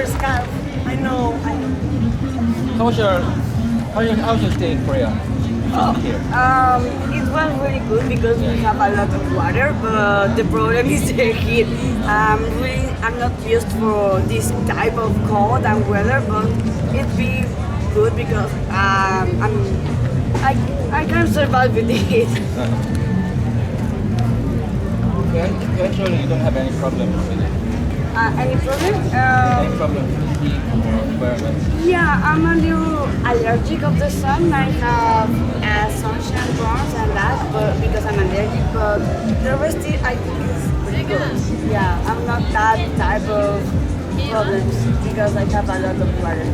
scarf. I know. How's your stay in Korea? Here. It was really good because we have a lot of water, but the problem is the heat. I'm not used for this type of cold and weather, but it'd be good because I can survive with the heat. Actually, you don't have any problem with it. Any problem? Any problem with the heat or environment? Yeah, I'm a little allergic of the sun. I have sunshine burns and that, but because I'm allergic. But the rest, I think is pretty good. Yeah, I'm not that type of problems because I have a lot of water.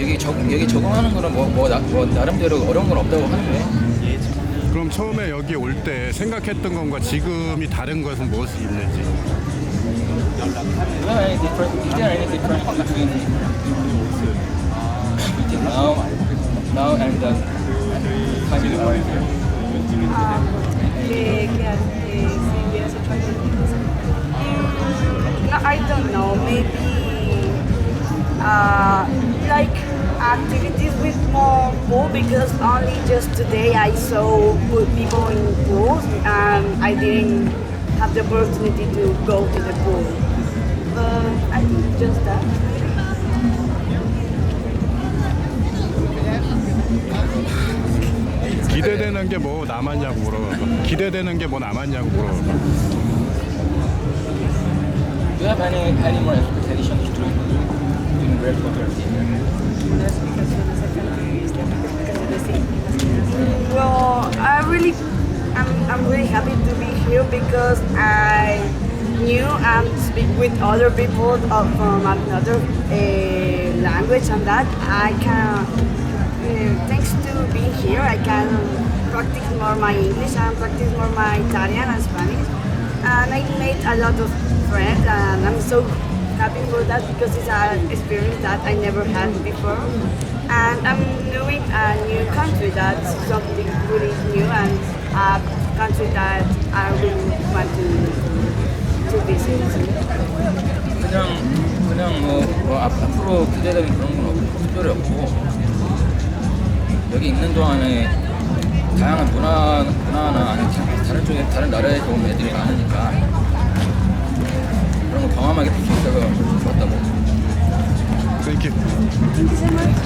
여기 적응하는 거는 뭐 나름대로 어려운 건 없다고 하는데. 그럼 처음에 여기 올 때 생각했던 것과 지금이 다른 것은 무엇이 있는지? Is there any difference between now and the time you are here? No, I don't know. Maybe like activities with more pool because only just today I saw people in pools and I didn't have the opportunity to go to the pool. I think just that. 기대되는 게 뭐 남았냐고 물어봐. 기대되는 게 뭐 남았냐고 물어봐. Do you have any more expectations to doing great photography? Well, I'm really happy to be here because I knew and speak with other people from another language and that I can, thanks to being here, I can practice more my English and practice more my Italian and Spanish. And I made a lot of friends and I'm so happy for that because it's an experience that I never had before. And I'm knowing a new country that's something really new and a country that I really want to visit. 그냥 뭐 앞으로 기대되는 그런 건 특별히 없고 여기 있는 동안에 다양한 문화나 아니면 다른 나라에서 온 애들이 많으니까 그런 거 경험하게 될 수 있어서 좋았다고. Thank you. Thank you so much.